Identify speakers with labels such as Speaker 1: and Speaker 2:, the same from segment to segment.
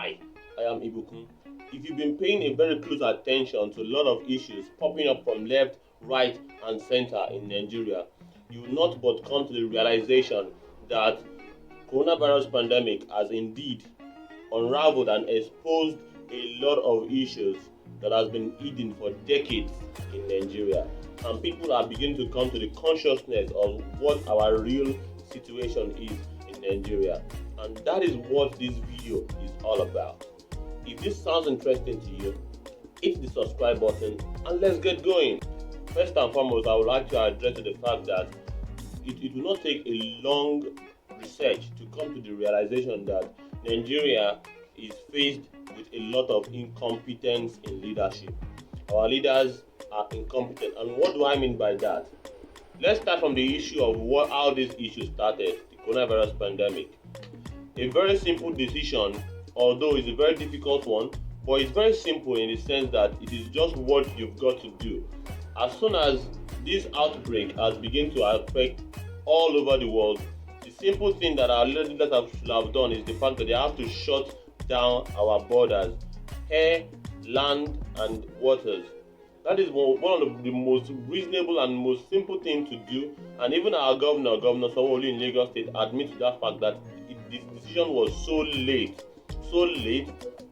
Speaker 1: Hi, I am Ibukun. If you've been paying a very close attention to a lot of issues popping up from left, right, and center in Nigeria, you will not but come to the realization that coronavirus pandemic has indeed unraveled and exposed a lot of issues that has been hidden for decades in Nigeria. And people are beginning to come to the consciousness of what our real situation is in Nigeria. And that is what this video is all about. If this sounds interesting to you, hit the subscribe button and let's get going. First and foremost, I would like to address the fact that it will not take a long research to come to the realization that Nigeria is faced with a lot of incompetence in leadership. Our leaders are incompetent. And what do I mean by that? Let's start from the issue of how this issue started, the coronavirus pandemic. A very simple decision, although it's a very difficult one, but it's very simple in the sense that it is just what you've got to do. As soon as this outbreak has begun to affect all over the world, the simple thing that our leaders should have done is the fact that they have to shut down our borders, air, land, and waters. That is one of the most reasonable and most simple things to do. And even our Governor Sanwo-Olu in Lagos State, admits to that fact that this decision was so late,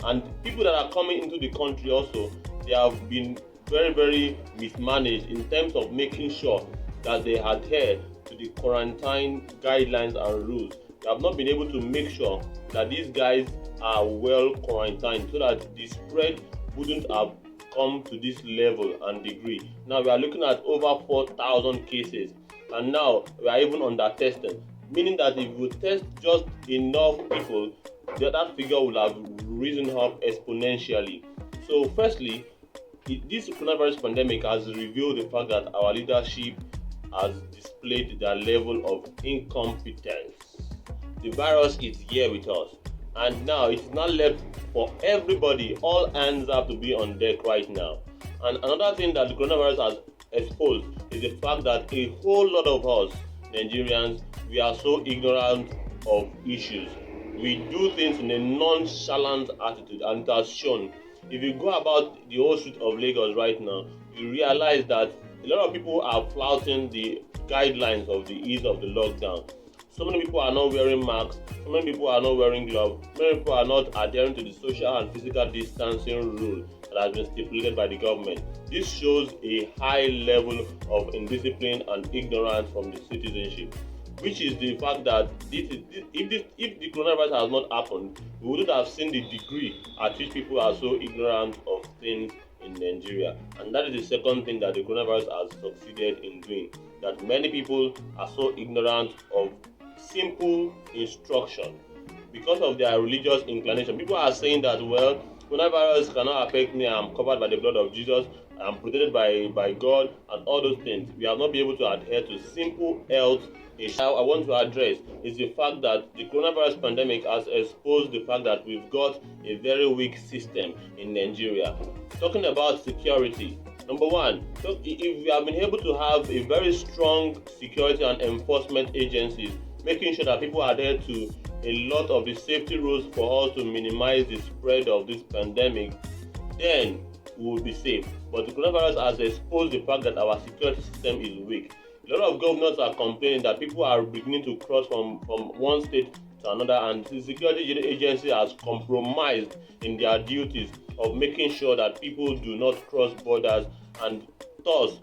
Speaker 1: and people that are coming into the country also, they have been very, very mismanaged in terms of making sure that they adhere to the quarantine guidelines and rules. They have not been able to make sure that these guys are well quarantined so that the spread wouldn't have come to this level and degree. Now we are looking at over 4,000 cases, and now we are even under testing, meaning that if you test just enough people, that figure will have risen up exponentially. So firstly, this coronavirus pandemic has revealed the fact that our leadership has displayed their level of incompetence. The virus is here with us, and now it is not left for everybody. All hands have to be on deck right now. And another thing that the coronavirus has exposed is the fact that a whole lot of us Nigerians, we are so ignorant of issues. We do things in a nonchalant attitude, and it has shown. If you go about the whole street of Lagos right now, you realize that a lot of people are flouting the guidelines of the ease of the lockdown. So many people are not wearing masks, so many people are not wearing gloves, many people are not adhering to the social and physical distancing rule that has been stipulated by the government. This shows a high level of indiscipline and ignorance from the citizenship, which is the fact that if the coronavirus has not happened, we wouldn't have seen the degree at which people are so ignorant of things in Nigeria. And that is the second thing that the coronavirus has succeeded in doing, that many people are so ignorant of simple instruction because of their religious inclination. People are saying that, well, coronavirus cannot affect me, I'm covered by the blood of Jesus, I'm protected by God, and all those things. We have not been able to adhere to simple health issues. I want to address is the fact that the coronavirus pandemic has exposed the fact that we've got a very weak system in Nigeria. Talking about security, number one, so if we have been able to have a very strong security and enforcement agencies, making sure that people adhere to a lot of the safety rules for us to minimize the spread of this pandemic, then we will be safe. But the coronavirus has exposed the fact that our security system is weak. A lot of governors are complaining that people are beginning to cross from one state to another, and the security agency has compromised in their duties of making sure that people do not cross borders, and thus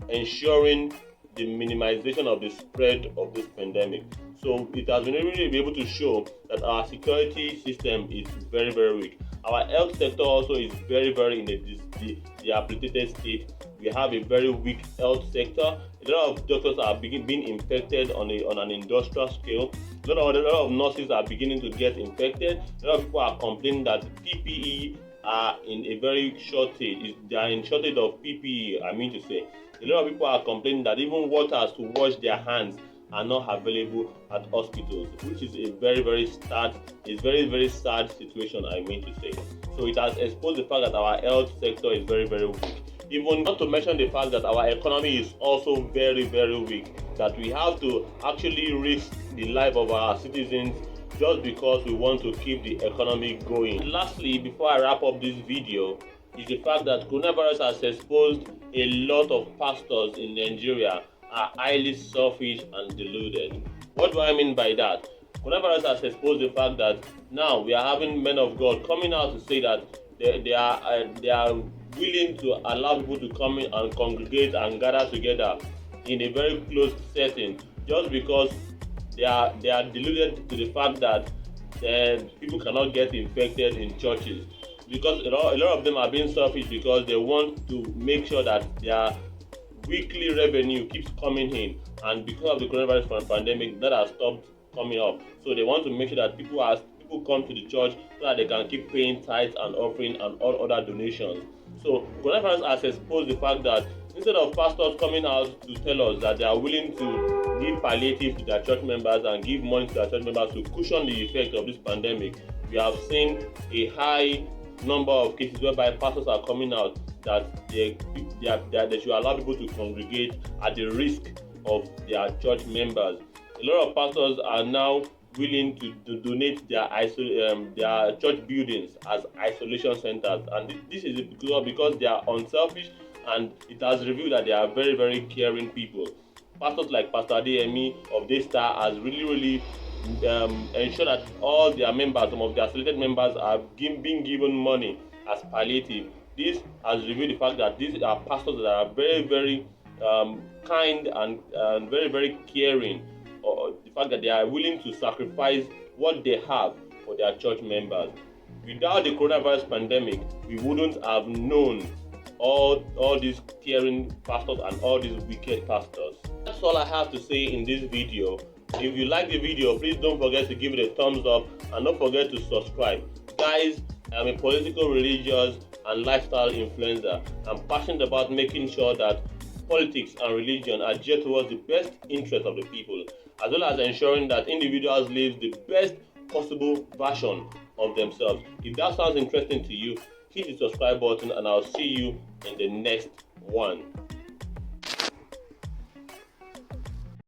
Speaker 1: ensuring the minimization of the spread of this pandemic. So it has been really able to show that our security system is very, very weak. Our health sector also is very, very in the debilitated state. We have a very weak health sector. A lot of doctors are being infected on an industrial scale. A lot of nurses are beginning to get infected. A lot of people are complaining that PPE are in a very shortage. They are in shortage of PPE, I mean to say. A lot of people are complaining that even waters to wash their hands are not available at hospitals, which is a very, very sad situation, I mean to say. So it has exposed the fact that our health sector is very, very weak. Even not to mention the fact that our economy is also very, very weak, that we have to actually risk the life of our citizens just because we want to keep the economy going. Lastly, before I wrap up this video, is the fact that coronavirus has exposed a lot of pastors in Nigeria are highly selfish and deluded. What do I mean by that? Coronavirus has exposed the fact that now we are having men of God coming out to say that they are willing to allow people to come in and congregate and gather together in a very close setting, just because they are deluded to the fact that people cannot get infected in churches, because a lot of them are being selfish because they want to make sure that their weekly revenue keeps coming in, and because of the coronavirus pandemic that has stopped coming up, so they want to make sure that people come to the church so that they can keep paying tithes and offering and all other donations. So coronavirus has exposed the fact that instead of pastors coming out to tell us that they are willing to give palliative to their church members and give money to their church members to cushion the effect of this pandemic, we have seen a high number of cases whereby pastors are coming out that they should allow people to congregate at the risk of their church members. A lot of pastors are now willing to donate their church buildings as isolation centers, and this is because they are unselfish, and it has revealed that they are very, very caring people. Pastors like Pastor Adeyemi of Daystar has really ensured that all their members, some of their selected members, are being given money as palliative. This has revealed the fact that these are pastors that are very, very kind and very, very caring. Or the fact that they are willing to sacrifice what they have for their church members. Without the coronavirus pandemic, we wouldn't have known all these caring pastors and all these wicked pastors. That's all I have to say in this video. If you like the video, please don't forget to give it a thumbs up and don't forget to subscribe. Guys, I'm a political, religious and lifestyle influencer. I'm passionate about making sure that politics and religion are geared towards the best interest of the people, as well as ensuring that individuals live the best possible version of themselves. If that sounds interesting to you, hit the subscribe button and I'll see you in the next one.